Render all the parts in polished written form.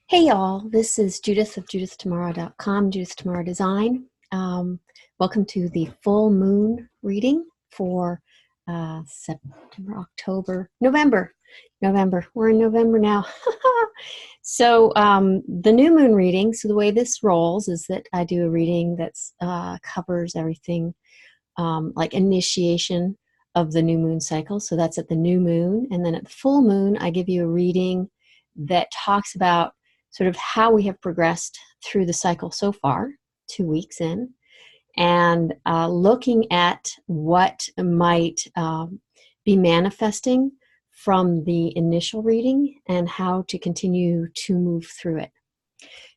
Hey y'all, this is Judith of judithtomorrow.com, Judith Tomorrow Design. Welcome to the full moon reading for September, October, November. We're in November now. So the new moon reading, so the way this rolls is that I do a reading that's covers everything like initiation of the new moon cycle. So that's at the new moon. And then at the full moon, I give you a reading that talks about sort of how we have progressed through the cycle so far, 2 weeks in, and looking at what might be manifesting from the initial reading and how to continue to move through it.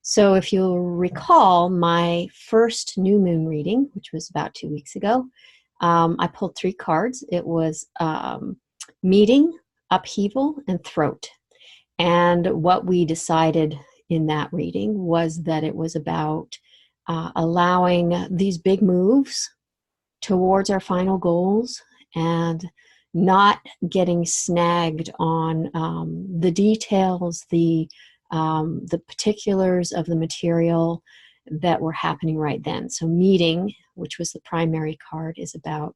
So if you'll recall my first new moon reading, which was about 2 weeks ago, I pulled 3 cards. It was meeting, upheaval, and throat. And what we decided in that reading was that it was about allowing these big moves towards our final goals and not getting snagged on the details, the particulars of the material that were happening right then. So meeting, which was the primary card, is about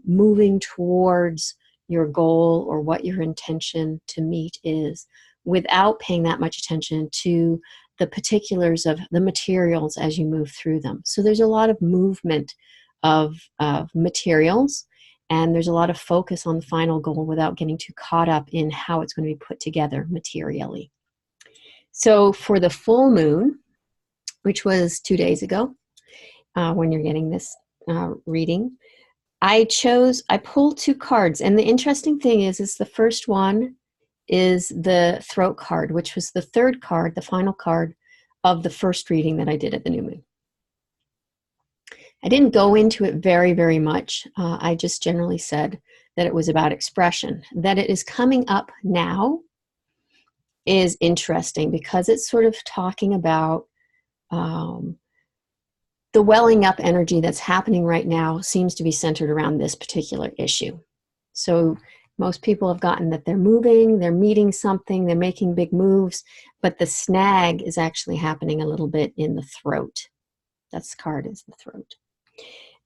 moving towards your goal or what your intention to meet is without paying that much attention to the particulars of the materials as you move through them. So there's a lot of movement of materials, and there's a lot of focus on the final goal without getting too caught up in how it's going to be put together materially. So for the full moon, which was 2 days ago, when you're getting this reading, I pulled 2 cards, and the interesting thing is the first one is the throat card, which was the 3rd card, the final card of the first reading that I did at the new moon. I didn't go into it very, very much. I just generally said that it was about expression. That it is coming up now is interesting because it's sort of talking about the welling up energy that's happening right now seems to be centered around this particular issue. So most people have gotten that they're moving, they're meeting something, they're making big moves, but the snag is actually happening a little bit in the throat. That's card is the throat.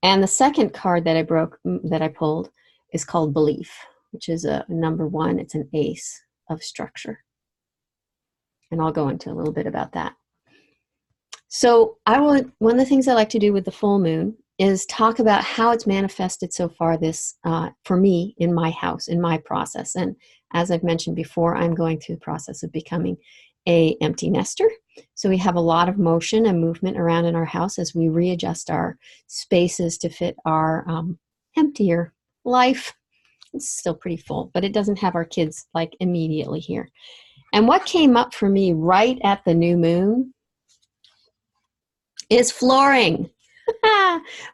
And the second card that I pulled is called belief, which is a number 1. It's an ace of structure. And I'll go into a little bit about that. So one of the things I like to do with the full moon is talk about how it's manifested so far this for me in my house, in my process. And as I've mentioned before, I'm going through the process of becoming an empty nester. So we have a lot of motion and movement around in our house as we readjust our spaces to fit our emptier life. It's still pretty full, but it doesn't have our kids like immediately here. And what came up for me right at the new moon is flooring.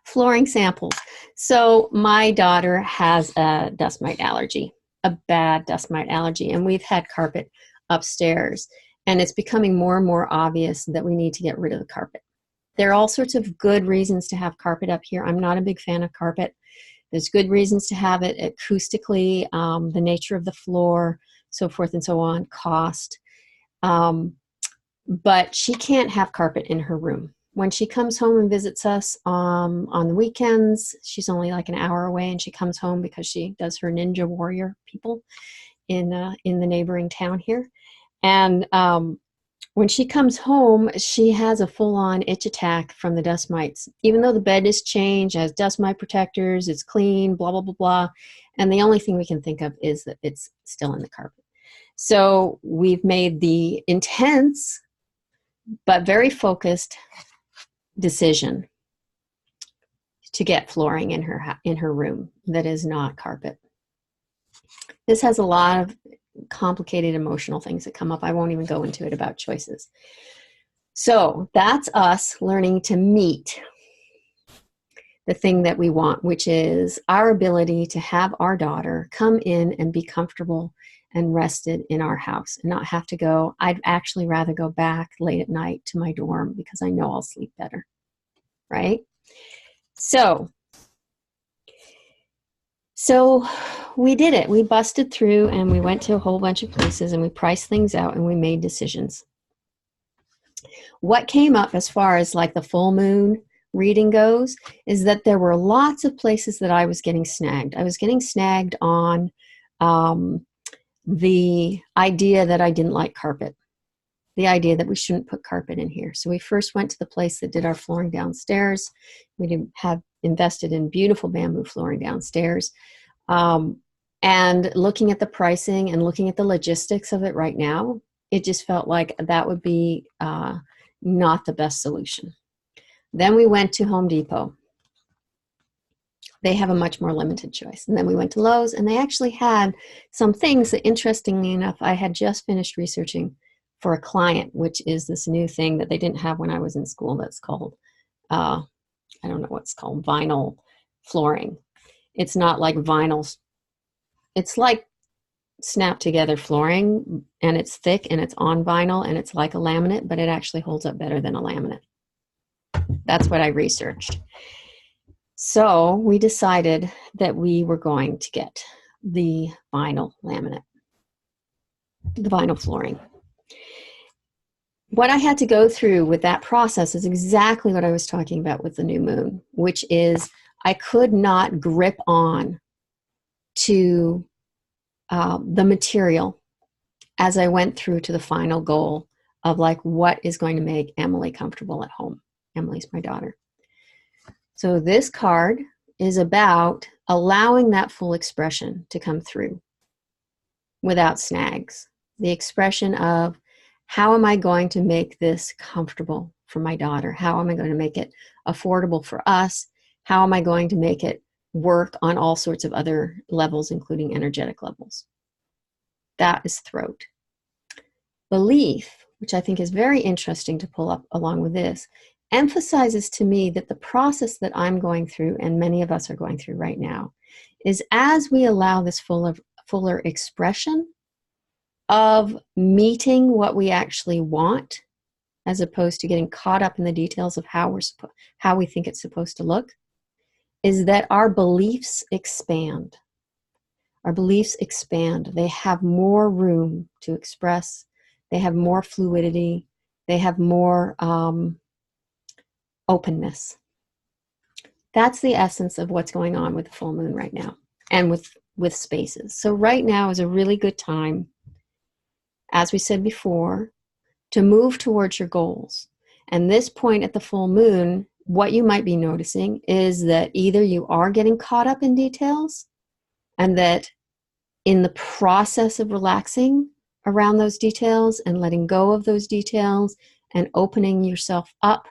Flooring samples. So my daughter has a dust mite allergy, a bad dust mite allergy, and we've had carpet upstairs, and it's becoming more and more obvious that we need to get rid of the carpet. There are all sorts of good reasons to have carpet up here. I'm not a big fan of carpet. There's good reasons to have it acoustically, the nature of the floor, so forth and so on, cost. But she can't have carpet in her room. When she comes home and visits us on the weekends, she's only like an hour away, and she comes home because she does her ninja warrior people in the neighboring town here. And when she comes home, she has a full-on itch attack from the dust mites. Even though the bed is changed, has dust mite protectors, it's clean, blah, blah, blah, blah. And the only thing we can think of is that it's still in the carpet. So we've made the intense but very focused decision to get flooring in her room that is not carpet. This has a lot of complicated emotional things that come up. I won't even go into it about choices. So that's us learning to meet the thing that we want, which is our ability to have our daughter come in and be comfortable and rested in our house and not have to go. I'd actually rather go back late at night to my dorm because I know I'll sleep better, right? So we did it. We busted through and we went to a whole bunch of places and we priced things out and we made decisions. What came up as far as like the full moon reading goes is that there were lots of places that I was getting snagged. I was getting snagged on the idea that I didn't like carpet, the idea that we shouldn't put carpet in here. So we first went to the place that did our flooring downstairs. We have invested in beautiful bamboo flooring downstairs. And looking at the pricing and looking at the logistics of it right now, it just felt like that would be not the best solution. Then we went to Home Depot. They have a much more limited choice. And then we went to Lowe's, and they actually had some things that, interestingly enough, I had just finished researching for a client, which is this new thing that they didn't have when I was in school that's called, I don't know what it's called, vinyl flooring. It's not like vinyl. It's like snap together flooring, and it's thick and it's on vinyl and it's like a laminate, but it actually holds up better than a laminate. That's what I researched. So we decided that we were going to get the vinyl laminate, the vinyl flooring. What I had to go through with that process is exactly what I was talking about with the new moon, which is I could not grip on to the material as I went through to the final goal of like what is going to make Emily comfortable at home. Emily's my daughter. So this card is about allowing that full expression to come through without snags. The expression of how am I going to make this comfortable for my daughter? How am I going to make it affordable for us? How am I going to make it work on all sorts of other levels, including energetic levels? That is throat. Belief, which I think is very interesting to pull up along with this, emphasizes to me that the process that I'm going through, and many of us are going through right now, is as we allow this fuller expression of meeting what we actually want, as opposed to getting caught up in the details of how we think it's supposed to look, is that our beliefs expand. Our beliefs expand. They have more room to express. They have more fluidity. They have more openness. That's the essence of what's going on with the full moon right now, and with spaces. So right now is a really good time, as we said before, to move towards your goals. And this point at the full moon, what you might be noticing is that either you are getting caught up in details, and that in the process of relaxing around those details and letting go of those details and opening yourself up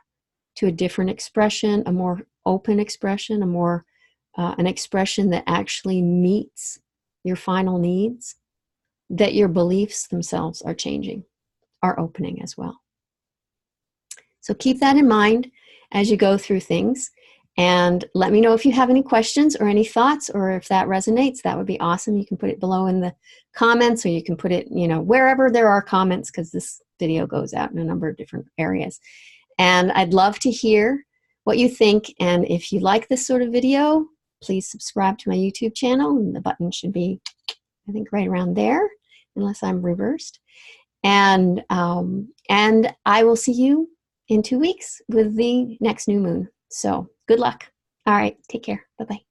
to a different expression, a more open expression, an expression that actually meets your final needs, that your beliefs themselves are changing, are opening as well. So keep that in mind as you go through things, and let me know if you have any questions or any thoughts, or if that resonates. That would be awesome. You can put it below in the comments, or you can put it, wherever there are comments, because this video goes out in a number of different areas. And I'd love to hear what you think. And if you like this sort of video, please subscribe to my YouTube channel. And the button should be, I think, right around there, unless I'm reversed. And I will see you in 2 weeks with the next new moon. So good luck. All right, take care. Bye-bye.